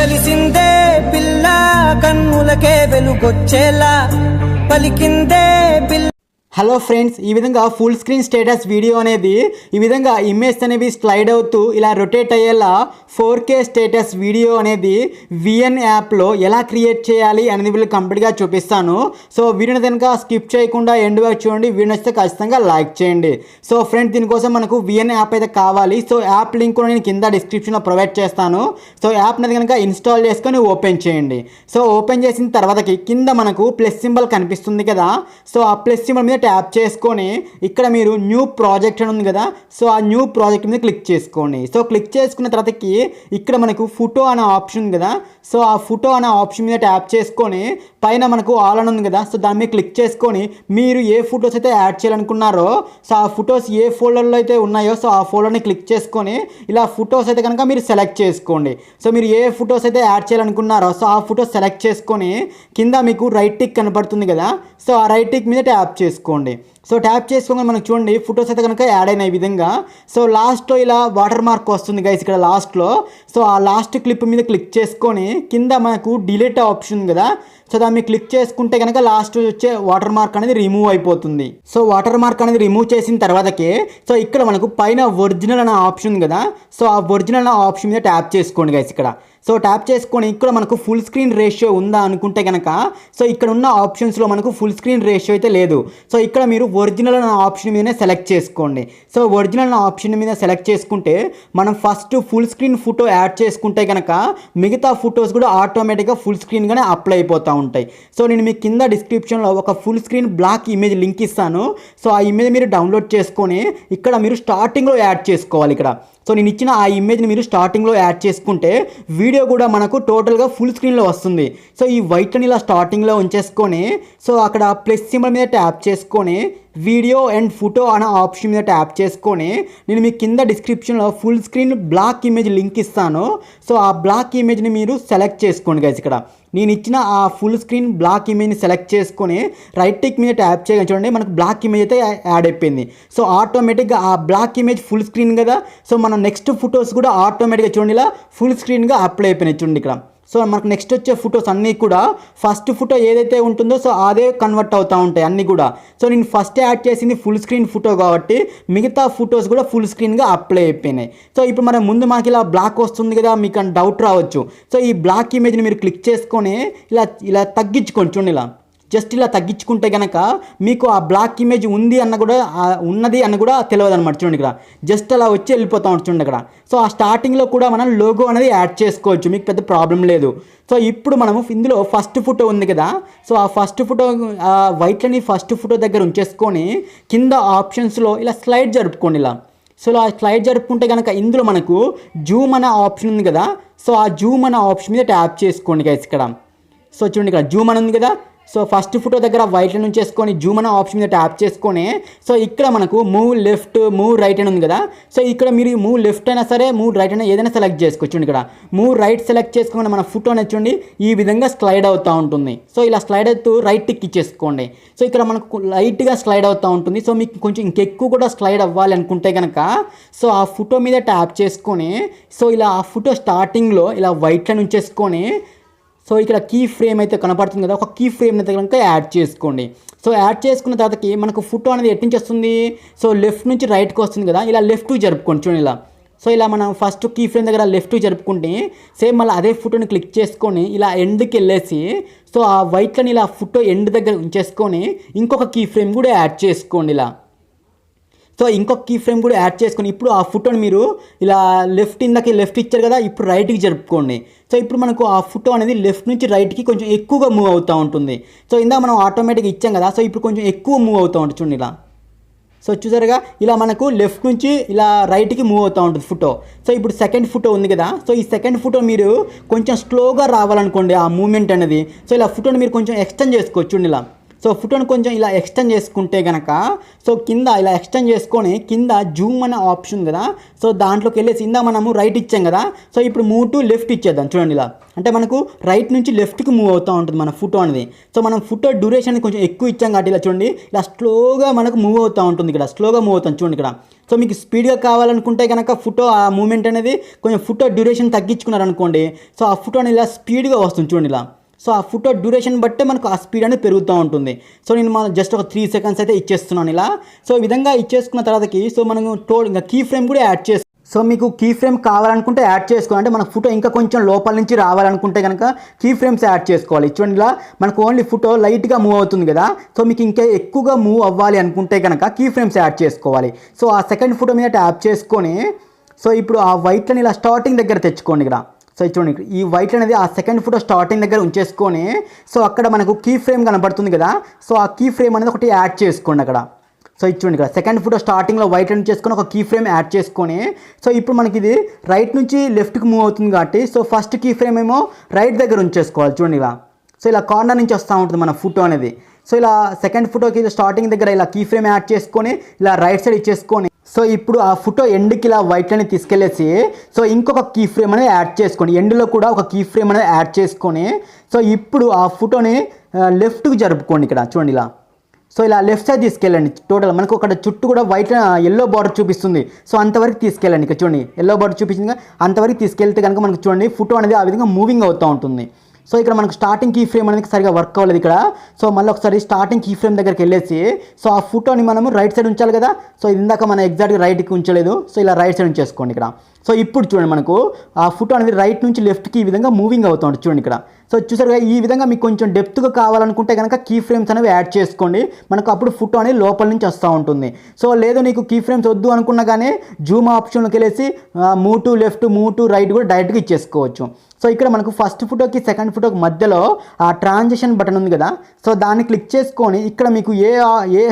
కలిసిందే పిల్ల కన్నులకే వెలుగొచ్చేలా పలికిందే పిల్ల. Hello friends, ఈ విధంగా ఫుల్ స్క్రీన్ స్టేటస్ వీడియో అనేది ఈ విధంగా ఇమేజ్ అనేవి స్లైడ్ అవుతూ ఇలా రొటేట్ అయ్యేలా 4K స్టేటస్ వీడియో అనేది విఎన్ యాప్లో ఎలా క్రియేట్ చేయాలి అనేది వీళ్ళు కంప్లీట్గా చూపిస్తాను. సో వీడియోని కనుక స్కిప్ చేయకుండా ఎండ్ వరకు చూడండి. వీడియో నచ్చితే ఖచ్చితంగా లైక్ చేయండి. సో ఫ్రెండ్స్, దీనికోసం మనకు విఎన్ యాప్ అయితే కావాలి. సో యాప్ లింక్ కూడా నేను కింద డిస్క్రిప్షన్లో ప్రొవైడ్ చేస్తాను. సో యాప్ అనేది కనుక ఇన్స్టాల్ చేసుకొని ఓపెన్ చేయండి. సో ఓపెన్ చేసిన తర్వాతకి కింద మనకు ప్లస్ సింబల్ కనిపిస్తుంది కదా. సో ఆ ప్లస్ సింబల్ మీద ట్యాప్ చేసుకొని ఇక్కడ మీరు న్యూ ప్రాజెక్ట్ అని ఉంది కదా. సో ఆ న్యూ ప్రాజెక్ట్ మీద క్లిక్ చేసుకోండి. సో క్లిక్ చేసుకున్న తర్వాతకి ఇక్కడ మనకు ఫోటో అనే ఆప్షన్ ఉంది కదా. సో ఆ ఫోటో అనే ఆప్షన్ మీద ట్యాప్ చేసుకొని పైన మనకు ఆల్ అని ఉంది కదా. సో దాని మీద క్లిక్ చేసుకొని మీరు ఏ ఫొటోస్ అయితే యాడ్ చేయాలనుకున్నారో సో ఆ ఫొటోస్ ఏ ఫోల్డర్లో అయితే ఉన్నాయో సో ఆ ఫోల్డర్ని క్లిక్ చేసుకొని ఇలా ఫొటోస్ అయితే కనుక మీరు సెలెక్ట్ చేసుకోండి. సో మీరు ఏ ఫొటోస్ అయితే యాడ్ చేయాలనుకున్నారో సో ఆ ఫొటోస్ సెలెక్ట్ చేసుకొని కింద మీకు రైట్ టిక్ కనపడుతుంది కదా. సో ఆ రైట్ టిక్ మీద ట్యాప్ చేసుకోండి. సో ట్యాప్ చేసుకోగానే మనకు చూడండి ఫొటోస్ అయితే కనుక యాడ్ అయిన ఈ విధంగా. సో లాస్ట్లో ఇలా వాటర్ మార్క్ వస్తుంది గైస్ ఇక్కడ లాస్ట్లో. సో ఆ లాస్ట్ క్లిప్ మీద క్లిక్ చేసుకొని కింద మనకు డిలీట్ ఆప్షన్ కదా. సో దాన్ని క్లిక్ చేసుకుంటే కనుక లాస్ట్ వచ్చే వాటర్ మార్క్ అనేది రిమూవ్ అయిపోతుంది. సో వాటర్ మార్క్ అనేది రిమూవ్ చేసిన తర్వాతకి సో ఇక్కడ మనకు పైన ఒరిజినల్ అనే ఆప్షన్ ఉంది కదా. సో ఆ ఒరిజినల్ అనే ఆప్షన్ మీద ట్యాప్ చేసుకోండి గైస్ ఇక్కడ. సో ట్యాప్ చేసుకొని ఇక్కడ మనకు ఫుల్ స్క్రీన్ రేషియో ఉందా అనుకుంటే కనుక సో ఇక్కడ ఉన్న ఆప్షన్స్లో మనకు ఫుల్ స్క్రీన్ రేషియో అయితే లేదు. సో ఇక్కడ మీరు ఒరిజినల్ అనే ఆప్షన్ మీదనే సెలెక్ట్ చేసుకోండి. సో ఒరిజినల్ అనే ఆప్షన్ మీద సెలెక్ట్ చేసుకుంటే మనం first full screen photo add చేసుకుంటే కనుక మిగతా ఫొటోస్ కూడా ఆటోమేటిక్గా ఫుల్ స్క్రీన్గానే అప్లై అయిపోతూ ఉంటాయి. సో నేను మీకు కింద డిస్క్రిప్షన్లో ఒక full screen black image link ఇస్తాను. సో ఆ ఇమేజ్ మీరు డౌన్లోడ్ చేసుకొని ఇక్కడ మీరు స్టార్టింగ్లో యాడ్ చేసుకోవాలి ఇక్కడ. సో నేను ఇచ్చిన ఆ ఇమేజ్ని మీరు స్టార్టింగ్లో యాడ్ చేసుకుంటే వీడియో కూడా మనకు టోటల్గా ఫుల్ స్క్రీన్లో వస్తుంది. సో ఈ వైట్ని ఇలా స్టార్టింగ్లో ఉంచేసుకొని సో అక్కడ ప్లస్ సింబల్ మీద ట్యాప్ చేసుకొని వీడియో అండ్ ఫోటో అనే ఆప్షన్ మీద ట్యాప్ చేసుకొని నేను మీకు కింద డిస్క్రిప్షన్లో full screen black image link ఇస్తాను. సో ఆ బ్లాక్ ఇమేజ్ని మీరు సెలెక్ట్ చేసుకోండి గైస్ ఇక్కడ. నేను ఇచ్చిన ఆ ఫుల్ స్క్రీన్ బ్లాక్ ఇమేజ్ని సెలెక్ట్ చేసుకొని రైట్ టిక్ మీద ట్యాప్ చేయగా చూడండి మనకు బ్లాక్ ఇమేజ్ అయితే యాడ్ అయిపోయింది. సో ఆటోమేటిక్గా ఆ బ్లాక్ ఇమేజ్ ఫుల్ స్క్రీన్ కదా. సో మన నెక్స్ట్ ఫొటోస్ కూడా ఆటోమేటిక్గా చూడండి ఇలా ఫుల్ స్క్రీన్గా అప్లై అయిపోయినాయి చూడండి ఇక్కడ. సో మనకు నెక్స్ట్ వచ్చే ఫొటోస్ అన్నీ కూడా ఫస్ట్ ఫోటో ఏదైతే ఉంటుందో సో అదే కన్వర్ట్ అవుతూ ఉంటాయి అన్నీ కూడా. సో నేను ఫస్ట్ యాడ్ చేసింది ఫుల్ స్క్రీన్ ఫోటో కాబట్టి మిగతా ఫొటోస్ కూడా ఫుల్ స్క్రీన్గా అప్లై అయిపోయినాయి. సో ఇప్పుడు మనం ముందు మనకి ఇలా బ్లాక్ వస్తుంది కదా మీకు అని డౌట్ రావచ్చు. సో ఈ బ్లాక్ ఇమేజ్ని మీరు క్లిక్ చేసుకొని ఇలా తగ్గించుకోండి చూడండి ఇలా జస్ట్ ఇలా తగ్గించుకుంటే కనుక మీకు ఆ బ్లాక్ ఇమేజ్ ఉంది అన్న కూడా ఉన్నది అన్న కూడా తెలియదు అనమాట. చూడండి ఇక్కడ జస్ట్ అలా వచ్చి వెళ్ళిపోతా ఉంటుంది చూడండి అక్కడ. సో ఆ స్టార్టింగ్లో కూడా మనం లోగో అనేది యాడ్ చేసుకోవచ్చు, మీకు పెద్ద ప్రాబ్లం లేదు. సో ఇప్పుడు మనము ఇందులో ఫస్ట్ ఫోటో ఉంది కదా. సో ఆ ఫస్ట్ ఫోటో వైట్లని ఫస్ట్ ఫోటో దగ్గర ఉంచేసుకొని కింద ఆప్షన్స్లో ఇలా స్లైడ్ జరుపుకోండి ఇలా. సో ఇలా స్లైడ్ జరుపుకుంటే కనుక ఇందులో మనకు జూమ్ అనే ఆప్షన్ ఉంది కదా. సో ఆ జూమ్ అనే ఆప్షన్ మీద ట్యాప్ చేసుకోండి గైస్ ఇక్కడ. సో చూడండి ఇక్కడ జూమ్ అని ఉంది కదా. సో ఫస్ట్ ఫోటో దగ్గర వైట్ నుంచి చేసుకొని జూమ్ అనే ఆప్షన్ మీద ట్యాప్ చేసుకొని సో ఇక్కడ మనకు మూవ్ లెఫ్ట్ మూవ్ రైట్ అని ఉంది కదా. సో ఇక్కడ మీరు మూవ్ లెఫ్ట్ అయినా సరే మూవ్ రైట్ అయినా ఏదైనా సెలెక్ట్ చేసుకోవచ్చు. ఇక్కడ మూవ్ రైట్ సెలెక్ట్ చేసుకొని మన ఫోటో అనేది చూడండి ఈ విధంగా స్లైడ్ అవుతూ ఉంటుంది. సో ఇలా స్లైడ్ అవుతూ రైట్ టిక్ ఇచ్చేసుకోండి. సో ఇక్కడ మనకు లైట్గా స్లైడ్ అవుతూ ఉంటుంది. సో మీకు కొంచెం ఇంకెక్కువ కూడా స్లైడ్ అవ్వాలి అనుకుంటే కనుక సో ఆ ఫోటో మీద ట్యాప్ చేసుకొని సో ఇలా ఆ ఫోటో స్టార్టింగ్లో ఇలా వైట్లో ఉంచేసుకొని సో ఇక్కడ కీ ఫ్రేమ్ అయితే కనపడుతుంది కదా, ఒక కీ ఫ్రేమ్ అయితే కనుక యాడ్ చేసుకోండి. సో యాడ్ చేసుకున్న తర్వాతకి మనకు ఫోటో అనేది ఎటు నుంచి వస్తుంది సో లెఫ్ట్ నుంచి రైట్కి వస్తుంది కదా. ఇలా లెఫ్ట్కి జరుపుకోండి చూడండి ఇలా. సో ఇలా మనం ఫస్ట్ కీ ఫ్రేమ్ దగ్గర లెఫ్ట్కి జరుపుకుంటే సేమ్ మళ్ళీ అదే ఫోటోని క్లిక్ చేసుకొని ఇలా ఎండ్కి వెళ్ళేసి సో ఆ వైట్లని ఇలా ఫోటో ఎండ్ దగ్గర ఉంచేసుకొని ఇంకొక కీ ఫ్రేమ్ కూడా యాడ్ చేసుకోండి ఇలా. సో ఇంకొక కీ ఫ్రేమ్ కూడా యాడ్ చేసుకొని ఇప్పుడు ఆ ఫోటోని మీరు ఇలా లెఫ్ట్ ఇచ్చారు కదా, ఇప్పుడు రైట్కి జరుపుకోండి. సో ఇప్పుడు మనకు ఆ ఫోటో అనేది లెఫ్ట్ నుంచి రైట్కి కొంచెం ఎక్కువగా మూవ్ అవుతూ ఉంటుంది. సో ఇందాక మనం ఆటోమేటిక్గా ఇచ్చాం కదా. సో ఇప్పుడు కొంచెం ఎక్కువ మూవ్ అవుతూ ఉంటుంది చూడండి ఇలా. సో చూసారుగా ఇలా మనకు లెఫ్ట్ నుంచి ఇలా రైట్కి మూవ్ అవుతూ ఉంటుంది ఫోటో. సో ఇప్పుడు సెకండ్ ఫోటో ఉంది కదా. సో ఈ సెకండ్ ఫోటో మీరు కొంచెం స్లోగా రావాలనుకోండి ఆ మూమెంట్ అనేది. సో ఇలా ఫోటోని మీరు కొంచెం ఎక్స్టెండ్ చేసుకోవచ్చు ఇలా. సో సో ఫోటోని కొంచెం ఇలా ఎక్స్టెండ్ చేసుకుంటే కనుక సో కింద ఇలా ఎక్స్టెండ్ చేసుకొని కింద జూమ్ అనే ఆప్షన్ కదా, సో దాంట్లోకి వెళ్ళేసి ఇందా మనము రైట్ ఇచ్చాం కదా, సో ఇప్పుడు మూవ్ టు లెఫ్ట్ ఇచ్చేద్దాం. చూడండి ఇలా అంటే మనకు రైట్ నుంచి లెఫ్ట్కి మూవ్ అవుతూ ఉంటుంది మన ఫోటో అనేది. సో మనం ఫోటో డ్యూరేషన్ కొంచెం ఎక్కువ ఇచ్చాం కాబట్టి ఇలా చూడండి ఇలా స్లోగా మనకు మూవ్ అవుతూ ఉంటుంది. ఇక్కడ స్లోగా మూవ్ అవుతాం చూడండి ఇక్కడ. సో మీకు స్పీడ్గా కావాలనుకుంటే కనుక ఫోటో ఆ మూమెంట్ అనేది కొంచెం ఫోటో డ్యూరేషన్ తగ్గించుకున్నారనుకోండి, సో ఆ ఫోటో అనేది ఇలా స్పీడ్గా వస్తుంది చూడండి ఇలా. సో ఆ ఫోటో డ్యూరేషన్ బట్టే మనకు ఆ స్పీడ్ అనేది పెరుగుతూ ఉంటుంది. సో నేను మనం జస్ట్ ఒక 3 seconds అయితే ఇచ్చేస్తున్నాను ఇలా. సో ఈ విధంగా ఇచ్చేసుకున్న తర్వాతకి సో మనం ఇంకా కీ ఫ్రేమ్ కూడా యాడ్ చేస్తాం. సో మీకు కీ ఫ్రేమ్ కావాలనుకుంటే యాడ్ చేసుకోవాలి. అంటే మన ఫోటో ఇంకా కొంచెం లోపల నుంచి రావాలనుకుంటే కనుక కీ ఫ్రేమ్స్ యాడ్ చేసుకోవాలి. చూడండి ఇలా మనకు ఓన్లీ ఫోటో లైట్గా మూవ్ అవుతుంది కదా, సో మీకు ఇంకా ఎక్కువగా మూవ్ అవ్వాలి అనుకుంటే కనుక కీ ఫ్రేమ్స్ యాడ్ చేసుకోవాలి. సో ఆ సెకండ్ ఫోటో మీద ట్యాప్ చేసుకొని సో ఇప్పుడు ఆ వైట్లని ఇలా స్టార్టింగ్ దగ్గర తెచ్చుకోండి ఇక్కడ. సో చూడండి ఈ వైట్ అనేది ఆ సెకండ్ ఫోటో స్టార్టింగ్ దగ్గర ఉంచేసుకొని సో అక్కడ మనకు కీ ఫ్రేమ్ కనబడుతుంది కదా, సో ఆ కీ ఫ్రేమ్ అనేది ఒకటి యాడ్ చేసుకోండి అక్కడ. సో చూడండి ఇక్కడ సెకండ్ ఫోటో స్టార్టింగ్లో వైట్ అని చేసుకొని ఒక కీ ఫ్రేమ్ యాడ్ చేసుకొని సో ఇప్పుడు మనకి ఇది రైట్ నుంచి లెఫ్ట్కి మూవ్ అవుతుంది కాబట్టి సో ఫస్ట్ కీ ఫ్రేమ్ ఏమో రైట్ దగ్గర ఉంచేసుకోవాలి. చూడండి ఇలా సో ఇలా కార్నర్ నుంచి వస్తూ ఉంటుంది మన ఫోటో అనేది. సో ఇలా సెకండ్ ఫోటోకి స్టార్టింగ్ దగ్గర ఇలా కీ ఫ్రేమ్ యాడ్ చేసుకొని ఇలా రైట్ సైడ్ ఇచ్చేసుకొని సో ఇప్పుడు ఆ ఫోటో ఎండ్కి ఇలా వైట్ అని తీసుకెళ్ళేసి సో ఇంకొక కీ ఫ్రేమ్ అనేది యాడ్ చేసుకోండి. ఎండ్లో కూడా ఒక కీ ఫ్రేమ్ అనేది యాడ్ చేసుకొని సో ఇప్పుడు ఆ ఫోటోని లెఫ్ట్కి జరుపుకోండి ఇక్కడ. చూడండి ఇలా సో ఇలా లెఫ్ట్ సైడ్ తీసుకెళ్ళండి. టోటల్ మనకు అక్కడ చుట్టూ కూడా వైట్ ఎల్లో బార్డర్ చూపిస్తుంది. సో అంతవరకు తీసుకెళ్ళండి. ఇక్కడ చూడండి ఎల్లో బార్డర్ చూపించింది అంతవరకు తీసుకెళ్తే కనుక మనకు చూడండి ఫోటో అనేది ఆ విధంగా మూవింగ్ అవుతూ ఉంటుంది. సో ఇక్కడ మనకు స్టార్టింగ్ కీ ఫ్రేమ్ అనేది సరిగా వర్క్ అవ్వలేదు ఇక్కడ. సో మళ్ళీ ఒకసారి స్టార్టింగ్ కీ ఫ్రేమ్ దగ్గరికి వెళ్ళేసి సో ఆ ఫోటోని మనము రైట్ సైడ్ ఉంచాలి కదా, సో ఇందాక మనం ఎగ్జాక్ట్గా రైట్కి ఉంచలేదు. సో ఇలా రైట్ సైడ్ ఉంచేసుకోండి ఇక్కడ. సో ఇప్పుడు చూడండి మనకు ఆ ఫోటో అనేది రైట్ నుంచి లెఫ్ట్కి ఈ విధంగా మూవింగ్ అవుతూ ఉంటుంది చూడండి ఇక్కడ. సో చూసారుగా ఈ విధంగా మీకు కొంచెం డెప్త్గా కావాలనుకుంటే కనుక కీ ఫ్రేమ్స్ అనేవి యాడ్ చేసుకోండి. మనకు అప్పుడు ఫోటో అనేది లోపల నుంచి వస్తూ ఉంటుంది. సో లేదు నీకు కీ ఫ్రేమ్స్ వద్దు అనుకున్నా కానీ జూమ్ ఆప్షన్కి వెళ్ళేసి move to left move to right కూడా డైరెక్ట్గా ఇచ్చేసుకోవచ్చు. సో ఇక్కడ మనకు ఫస్ట్ ఫోటోకి సెకండ్ ఫోటోకి మధ్యలో ఆ ట్రాన్సిషన్ బటన్ ఉంది కదా, సో దాన్ని క్లిక్ చేసుకొని ఇక్కడ మీకు ఏ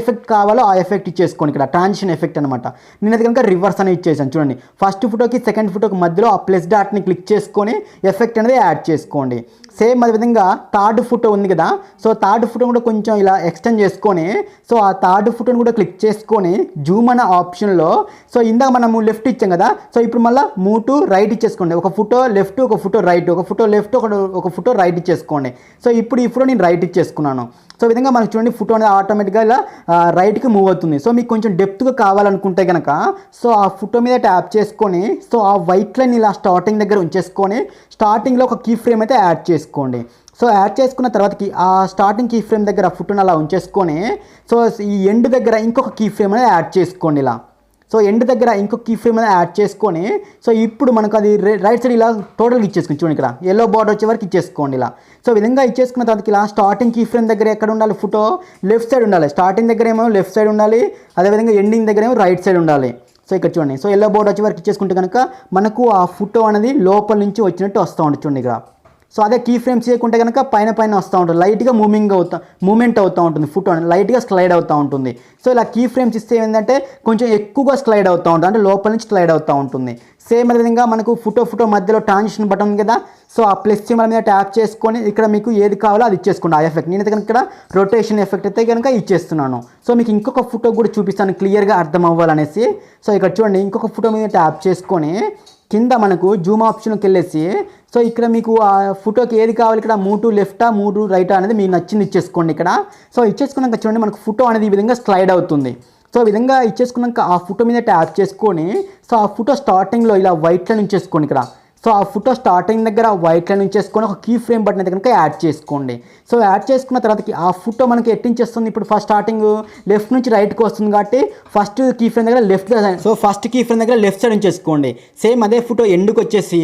ఎఫెక్ట్ కావాలో ఆ ఎఫెక్ట్ ఇచ్చేసుకోండి. ఇక్కడ ట్రాన్సిషన్ ఎఫెక్ట్ అనమాట. నేనైతే కనుక రివర్స్ అనేది ఇచ్చేసాను. చూడండి ఫస్ట్ ఫోటోకి సెకండ్ ఫోటోకి మధ్యలో ఆ ప్లస్ డాట్ని క్లిక్ చేసుకొని ఎఫెక్ట్ అనేది యాడ్ చేసుకోండి. సేమ్ అదేవిధంగా థర్డ్ ఫోటో ఉంది కదా, సో థర్డ్ ఫోటో కూడా కొంచెం ఇలా ఎక్స్టెండ్ చేసుకొని సో ఆ థర్డ్ ఫోటోని కూడా క్లిక్ చేసుకొని జూమ్ అనే ఆప్షన్లో సో ఇందాక మనము లెఫ్ట్ ఇచ్చాం కదా, సో ఇప్పుడు మళ్ళీ మూవ్ టు రైట్ ఇచ్చేసుకోండి. ఒక ఫోటో లెఫ్ట్ ఒక ఫోటో రైట్, ఒక ఫోటో లెఫ్ట్ ఒక ఫోటో రైట్ ఇచ్చేసుకోండి. సో ఇప్పుడు ఈ ఫోటో నేను రైట్ ఇచ్చేసుకున్నాను. సో ఈ విధంగా మనకు చూడండి ఫోటో అనేది ఆటోమేటిక్గా ఇలా రైట్కి మూవ్ అవుతుంది. సో మీకు కొంచెం డెప్త్గా కావాలనుకుంటే కనుక సో ఆ ఫోటో మీద ట్యాప్ చేసుకొని సో ఆ వైట్ లైన్ ఇలా స్టార్టింగ్ దగ్గర ఉంచేసుకొని స్టార్టింగ్లో ఒక కీ ఫ్రేమ్ అయితే యాడ్ చేసుకోండి. సో యాడ్ చేసుకున్న తర్వాతకి ఆ స్టార్టింగ్ కీ ఫ్రేమ్ దగ్గర ఫోటోని అలా ఉంచేసుకొని సో ఈ ఎండ్ దగ్గర ఇంకొక కీ ఫ్రేమ్ అనేది యాడ్ చేసుకోండి ఇలా. సో ఎండ్ దగ్గర ఇంకొక కీ ఫ్రేమ్ అనేది యాడ్ చేసుకొని సో ఇప్పుడు మనకు అది రైట్ సైడ్ ఇలా టోటల్గా ఇచ్చేసుకుని చూడండి ఇక్కడ ఎల్లో బార్డర్ వచ్చే వరకు ఇచ్చేసుకోండి ఇలా. సో విధంగా ఇచ్చేసుకున్న తర్వాత ఇలా స్టార్టింగ్ కీ ఫ్రేమ్ దగ్గర ఎక్కడ ఉండాలి ఫోటో లెఫ్ట్ సైడ్ ఉండాలి. స్టార్టింగ్ దగ్గర ఏమో లెఫ్ట్ సైడ్ ఉండాలి, అదేవిధంగా ఎండింగ్ దగ్గర ఏమో రైట్ సైడ్ ఉండాలి. సో ఇక్కడ చూడండి సో ఎల్లో బోర్డ్ వచ్చే వరకు ఇచ్చేసుకుంటే కనుక మనకు ఆ ఫోటో అనేది లోపల నుంచి వచ్చినట్టు వస్తూ ఉంటుంది చూడండి ఇక్కడ. సో అదే కీ ఫ్రేమ్స్ చేయకుంటే కనుక పైన వస్తూ ఉంటుంది, లైట్గా మూమెంట్ అవుతూ ఉంటుంది, ఫోటో అనేది లైట్గా స్లైడ్ అవుతూ ఉంటుంది. సో ఇలా కీ ఫ్రేమ్స్ ఇస్తే ఏంటంటే కొంచెం ఎక్కువగా స్లైడ్ అవుతూ ఉంటుంది, అంటే లోపల నుంచి స్లైడ్ అవుతూ ఉంటుంది. సేమ్ అదేవిధంగా మనకు ఫోటో మధ్యలో ట్రాన్సిషన్ బటన్ ఉంది కదా, సో ఆ ప్లస్ సింబల్ మీద ట్యాప్ చేసుకొని ఇక్కడ మీకు ఏది కావాలో అది ఇచ్చేసుకోండి ఆ ఎఫెక్ట్. నేనైతే కనుక ఇక్కడ రొటేషన్ ఎఫెక్ట్ అయితే కనుక ఇచ్చేస్తున్నాను. సో మీకు ఇంకొక ఫోటో కూడా చూపిస్తాను క్లియర్గా అర్థం అవ్వాలనేసి. సో ఇక్కడ చూడండి ఇంకొక ఫోటో మీద ట్యాప్ చేసుకొని కింద మనకు జూమ్ ఆప్షన్కి వెళ్ళేసి సో ఇక్కడ మీకు ఆ ఫోటోకి ఏది కావాలి ఇక్కడ మూవ్ టు లెఫ్టా మూవ్ టు రైటా అనేది మీకు నచ్చింది ఇచ్చేసుకోండి ఇక్కడ. సో ఇచ్చేసుకున్నాక చూడండి మనకు ఫోటో అనేది ఈ విధంగా స్లైడ్ అవుతుంది. సో ఈ విధంగా ఇచ్చేసుకున్నాక ఆ ఫోటో మీద ట్యాప్ చేసుకొని సో ఆ ఫోటో స్టార్టింగ్లో ఇలా వైట్ లైన్ ఉంచేసుకోండి ఇక్కడ. సో ఆ ఫోటో స్టార్టింగ్ దగ్గర వైట్ లైన్ ఉంచేసుకొని ఒక కీ ఫ్రేమ్ బటన్ అయితే కనుక యాడ్ చేసుకోండి. సో యాడ్ చేసుకున్న తర్వాతకి ఆ ఫోటో మనకి ఎట్టించేస్తుంది ఇప్పుడు ఫస్ట్ స్టార్టింగ్ లెఫ్ట్ నుంచి రైట్కి వస్తుంది కాబట్టి ఫస్ట్ కీ ఫ్రేమ్ దగ్గర left side, so first key frame దగ్గర లెఫ్ట్ సైడ్ ఉంచేసుకోండి. సేమ్ అదే ఫోటో ఎండ్కి వచ్చేసి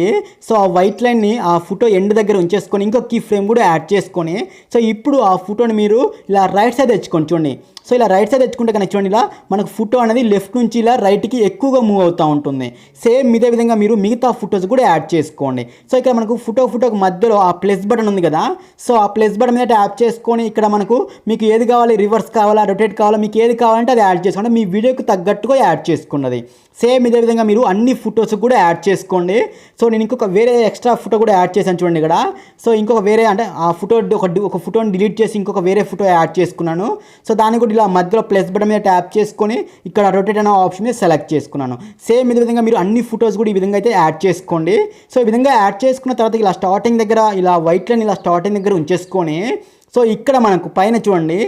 సో ఆ వైట్ లైన్ని ఆ ఫోటో ఎండ్ దగ్గర ఉంచేసుకొని ఇంకో కీ ఫ్రేమ్ కూడా యాడ్ చేసుకొని సో ఇప్పుడు ఆ ఫోటోని మీరు ఇలా రైట్ సైడ్ తెచ్చుకోండి చూడండి. సో ఇలా రైట్ సైడ్ తెచ్చుకుంటే కనుక చూడండి ఇలా మనకు ఫోటో అనేది లెఫ్ట్ నుంచి ఇలా రైట్కి ఎక్కువగా మూవ్ అవుతూ ఉంటుంది. సేమ్ ఇదే విధంగా మీరు మిగతా ఫోటోస్ కూడా యాడ్ చేసుకోండి. సో ఇక్కడ మనకు ఫోటోకి మధ్యలో ఆ ప్లస్ బటన్ ఉంది కదా, సో ఆ ప్లస్ బటన్ మీద ట్యాప్ చేసుకొని ఇక్కడ మీకు ఏది కావాలి రివర్స్ కావాలా రొటేట్ కావాలా మీకు ఏది కావాలంటే అది యాడ్ చేసుకోండి, మీ వీడియోకి తగ్గట్టుగా యాడ్ చేసుకున్నది. సేమ్ ఇదే విధంగా మీరు అన్ని ఫొటోస్ కూడా యాడ్ చేసుకోండి. సో నేను ఇంకొక వేరే ఎక్స్ట్రా ఫోటో కూడా యాడ్ చేశాను చూడండి ఇక్కడ. సో ఇంకొక వేరే అంటే ఆ ఫోటో ఒక ఫోటోని డిలీట్ చేసి ఇంకొక వేరే ఫోటో యాడ్ చేసుకున్నాను. సో దాన్ని కూడా ఇలా మధ్యలో ప్లస్ బటన్ మీద ట్యాప్ చేసుకొని ఇక్కడ రొటేట్ అనే ఆప్షన్ మీద సెలెక్ట్ చేసుకున్నాను. సేమ్ ఇదే విధంగా మీరు అన్ని ఫొటోస్ కూడా ఈ విధంగా అయితే యాడ్ చేసుకోండి. సో ఈ విధంగా యాడ్ చేసుకున్న తర్వాత ఇలా స్టార్టింగ్ దగ్గర ఇలా వైట్ లైన్ ఇలా స్టార్టింగ్ దగ్గర ఉంచేసుకొని సో ఇక్కడ మనకు పైన చూడండి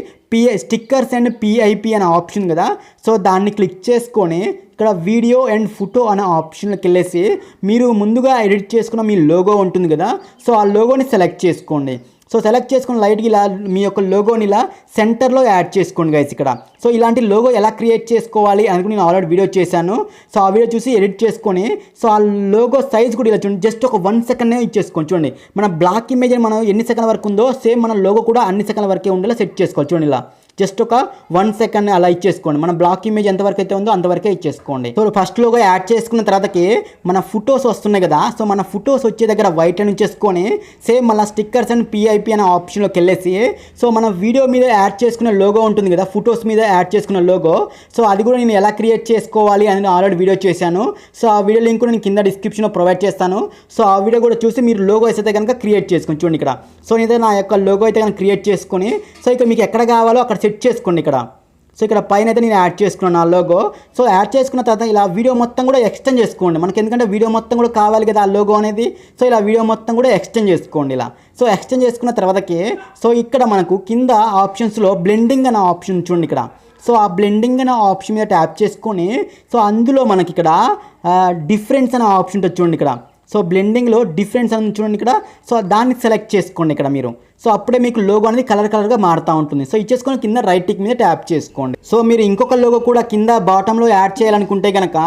స్టిక్కర్స్ అండ్ పిఐపి అనే ఆప్షన్ కదా. సో దాన్ని క్లిక్ చేసుకొని ఇక్కడ వీడియో అండ్ ఫోటో అనే ఆప్షన్లోకి వెళ్ళేసి మీరు ముందుగా ఎడిట్ చేసుకున్న మీ లోగో ఉంటుంది కదా. సో ఆ లోగోని సెలెక్ట్ చేసుకోండి. సో సెలెక్ట్ చేసుకుని లైట్గా ఇలా మీ యొక్క లోగోని ఇలా సెంటర్లో యాడ్ చేసుకోండి గైస్ ఇక్కడ. సో ఇలాంటి లోగో ఎలా క్రియేట్ చేసుకోవాలి అని నేను ఆల్రెడీ వీడియో చేశాను. సో ఆ వీడియో చూసి ఎడిట్ చేసుకొని సో ఆ లోగో సైజ్ కూడా ఇలా చూడండి, జస్ట్ ఒక 1 సెకండ్ ఇచ్చేసుకోండి. చూడండి మన బ్లాక్ ఇమేజ్ మనం ఎన్ని సెకండ్ వరకు ఉందో సేమ్ మన లోగో కూడా అన్ని సెకండ్ వరకే ఉండేలా సెట్ చేసుకోవాలి. చూడండి ఇలా జస్ట్ ఒక 1 సెకండ్ అలా ఇచ్చేసుకోండి. మన బ్లాక్ ఇమేజ్ ఎంతవరకు అయితే ఉందో అంతవరకే ఇచ్చేసుకోండి. సో ఫస్ట్ లోగో యాడ్ చేసుకున్న తర్వాతకి మన ఫొటోస్ వస్తున్నాయి కదా. సో మన ఫొటోస్ వచ్చే దగ్గర వైట్ అని ఉంచేసుకొని సేమ్ మళ్ళీ స్టిక్కర్స్ అండ్ పిఐపి అనే ఆప్షన్లోకి వెళ్ళేసి సో మన వీడియో మీద యాడ్ చేసుకున్న లోగో ఉంటుంది కదా, ఫొటోస్ మీద యాడ్ చేసుకున్న లోగో. సో అది కూడా నేను ఎలా క్రియేట్ చేసుకోవాలి అని ఆల్రెడీ వీడియో చేశాను. సో ఆ వీడియో లింక్ నేను కింద డిస్క్రిప్షన్లో ప్రొవైడ్ చేస్తాను. సో ఆ వీడియో కూడా చూసి మీరు లోగో అయితే కనుక క్రియేట్ చేసుకొని చూడండి ఇక్కడ. సో నేనైతే నా యొక్క లోగో అయితే కనుక క్రియేట్ చేసుకొని సో ఇక్కడ మీకు ఎక్కడ కావాలో అక్కడ సెట్ చేసుకోండి ఇక్కడ. సో ఇక్కడ పైన అయితే నేను యాడ్ చేసుకున్నాను నా లోగో. సో యాడ్ చేసుకున్న తర్వాత ఇలా వీడియో మొత్తం కూడా ఎక్స్టెండ్ చేసుకోండి. మనకి ఎందుకంటే వీడియో మొత్తం కూడా కావాలి కదా ఆ లోగో అనేది. సో ఇలా వీడియో మొత్తం కూడా ఎక్స్టెండ్ చేసుకోండి ఇలా. సో ఎక్స్టెండ్ చేసుకున్న తర్వాతకి సో ఇక్కడ మనకు కింద ఆప్షన్స్లో బ్లెండింగ్ అనే ఆప్షన్ చూడండి ఇక్కడ. సో ఆ బ్లెండింగ్ అనే ఆప్షన్ మీద ట్యాప్ చేసుకొని సో అందులో మనకి ఇక్కడ డిఫరెన్స్ అనే ఆప్షన్ ఉంటుంది చూడండి ఇక్కడ. సో బ్లెండింగ్లో డిఫరెన్స్ అని చూడండి ఇక్కడ. సో దాన్ని సెలెక్ట్ చేసుకోండి ఇక్కడ మీరు. సో అప్పుడే మీకు లోగో అనేది కలర్గా మారుతూ ఉంటుంది. సో ఇచ్చేసుకొని కింద రైట్ టిక్ మీద ట్యాప్ చేసుకోండి. సో మీరు ఇంకొక లోగో కూడా కింద బాటంలో యాడ్ చేయాలనుకుంటే కనుక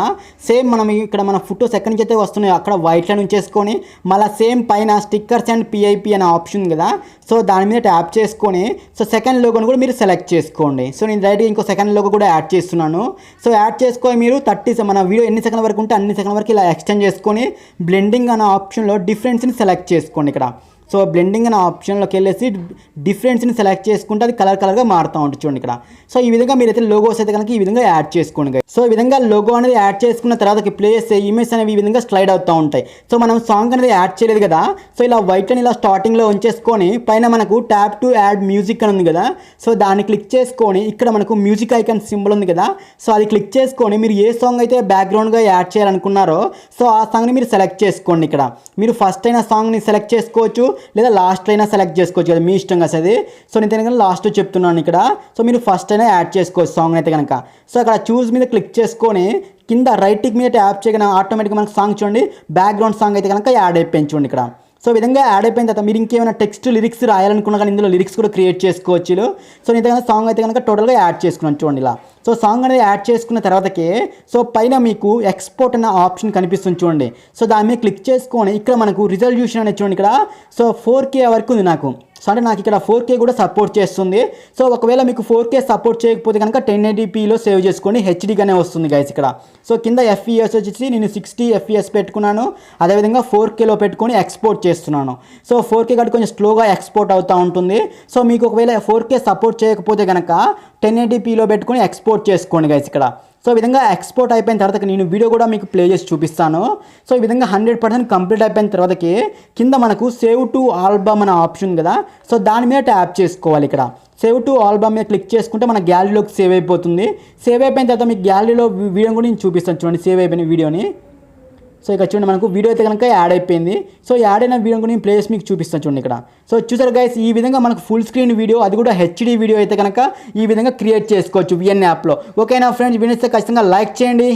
సేమ్ మనం ఇక్కడ మన ఫొటోస్ ఎక్కడి నుంచి అయితే వస్తున్నాయో అక్కడ వైట్ లైన్ ఉంచేసుకొని మళ్ళీ సేమ్ పైన స్టిక్కర్స్ అండ్ పిఐపి అనే ఆప్షన్ కదా. సో దాని మీద ట్యాప్ చేసుకొని సో సెకండ్ లోగోని కూడా మీరు సెలెక్ట్ చేసుకోండి. సో నేను రైట్గా ఇంకో సెకండ్ లోగో కూడా యాడ్ చేస్తున్నాను. సో యాడ్ చేసుకొని మీరు 30 మన వీడియో ఎన్ని సెకండ్ వరకు ఉంటే అన్ని సెకండ్ వరకు ఇలా ఎక్స్టెండ్ చేసుకొని బ్లెండింగ్ అనే ఆప్షన్లో డిఫరెన్స్ని సెలెక్ట్ చేసుకోండి ఇక్కడ. సో బ్లెండింగ్ అనే ఆప్షన్లోకి వెళ్ళేసి డిఫరెన్స్ని సెలెక్ట్ చేసుకుంటే అది కలర్గా మారుతూ ఉంటుంది చూడండి ఇక్కడ. సో ఈ విధంగా మీరైతే లోగోస్ అయితే కనుక ఈ విధంగా యాడ్ చేసుకోండి. సో ఈ విధంగా లోగో అనేది యాడ్ చేసుకున్న తర్వాత ప్లేస్ ఇమేజ్ అనేవి ఈ విధంగా స్లైడ్ అవుతూ ఉంటాయి. సో మనం సాంగ్ అనేది యాడ్ చేయలేదు కదా. సో ఇలా వైట్ అని ఇలా స్టార్టింగ్లో ఉంచేసుకొని పైన మనకు ట్యాప్ టు యాడ్ మ్యూజిక్ అని ఉంది కదా. సో దాన్ని క్లిక్ చేసుకొని ఇక్కడ మనకు మ్యూజిక్ ఐకాన్ సింబల్ ఉంది కదా. సో అది క్లిక్ చేసుకొని మీరు ఏ సాంగ్ అయితే బ్యాక్గ్రౌండ్గా యాడ్ చేయాలనుకున్నారో సో ఆ సాంగ్ని మీరు సెలెక్ట్ చేసుకోండి ఇక్కడ. మీరు ఫస్ట్ అయిన సాంగ్ని సెలెక్ట్ చేసుకోవచ్చు లేదా లాస్ట్ అయినా సెలెక్ట్ చేసుకోవచ్చు కదా, మీ ఇష్టం కదా అది. సో నేను కనుక లాస్ట్ చెప్తున్నాను ఇక్కడ. సో మీరు ఫస్ట్ అయినా యాడ్ చేసుకోవచ్చు సాంగ్ అయితే కనుక. సో అక్కడ చూస్ మీద క్లిక్ చేసుకొని కింద రైట్ టిక్ మీద ట్యాప్ చేయగానే ఆటోమేటిక్గా మనకు సాంగ్ చూడండి బ్యాక్గ్రౌండ్ సాంగ్ అయితే కనుక యాడ్ అయిపోయింది చూడండి ఇక్కడ. సో విధంగా యాడ్ అయిపోయిన తర్వాత మీరు ఇంకేమైనా టెక్స్ట్ లిరిక్స్ రాయాలనుకున్నా కానీ ఇందులో లిరిక్స్ కూడా క్రియేట్ చేసుకోవచ్చు. సో నేను కనుక సాంగ్ అయితే కనుక టోటల్గా యాడ్ చేసుకున్నాను చూడండి ఇలా. సో సాంగ్ అనేది యాడ్ చేసుకున్న తర్వాతకి సో పైన మీకు ఎక్స్పోర్ట్ అన్న ఆప్షన్ కనిపిస్తుంది చూడండి. సో దాని మీద క్లిక్ చేసుకొని ఇక్కడ మనకు రిజల్యూషన్ అనేది చూడండి ఇక్కడ. సో 4K వరకు ఉంది నాకు. సో అంటే నాకు ఇక్కడ 4K కూడా సపోర్ట్ చేస్తుంది. సో ఒకవేళ మీకు 4K సపోర్ట్ చేయకపోతే కనుక 1080pలో సేవ్ చేసుకోండి, హెచ్డీగానే వస్తుంది గైస్ ఇక్కడ. సో కింద FPS వచ్చేసి నేను 60 FPS పెట్టుకున్నాను. అదేవిధంగా 4Kలో పెట్టుకొని ఎక్స్పోర్ట్ చేస్తున్నాను. సో 4K కాబట్టి కొంచెం స్లోగా ఎక్స్పోర్ట్ అవుతూ ఉంటుంది. సో మీకు ఒకవేళ 4K సపోర్ట్ చేయకపోతే కనుక 1080pలో పెట్టుకొని ఎక్స్పోర్ట్ చేసుకోండి గైస్ ఇక్కడ. సో ఈ విధంగా ఎక్స్పోర్ట్ అయిపోయిన తర్వాత నేను వీడియో కూడా మీకు ప్లే చేసి చూపిస్తాను. సో ఈ విధంగా 100% కంప్లీట్ అయిపోయిన తర్వాతకి కింద మనకు సేవ్ టు ఆల్బమ్ అనే ఆప్షన్ కదా. సో దాని మీద ట్యాప్ చేసుకోవాలి ఇక్కడ. సేవ్ టు ఆల్బమ్ మీద క్లిక్ చేసుకుంటే మన గ్యాలరీలోకి సేవ్ అయిపోతుంది. సేవ్ అయిపోయిన తర్వాత మీకు గ్యాలరీలో వీడియో కూడా నేను చూపిస్తాను చూడండి, సేవ్ అయిపోయిన వీడియోని. సో ఇక్కడ చూడండి మనకు వీడియో అయితే కనుక యాడ్ అయిపోయింది. సో యాడ్ అయిన వీడియో కూడా నేను ప్లేస్ మీకు చూపిస్తాను చూడండి ఇక్కడ. సో చూసారు గైస్ ఈ విధంగా మనకు ఫుల్ స్క్రీన్ వీడియో అది కూడా హెచ్డీ వీడియో అయితే కనుక ఈ విధంగా క్రియేట్ చేసుకోవచ్చు VN యాప్లో. ఓకేనా ఫ్రెండ్స్, వీడియో ఖచ్చితంగా లైక్ చేయండి.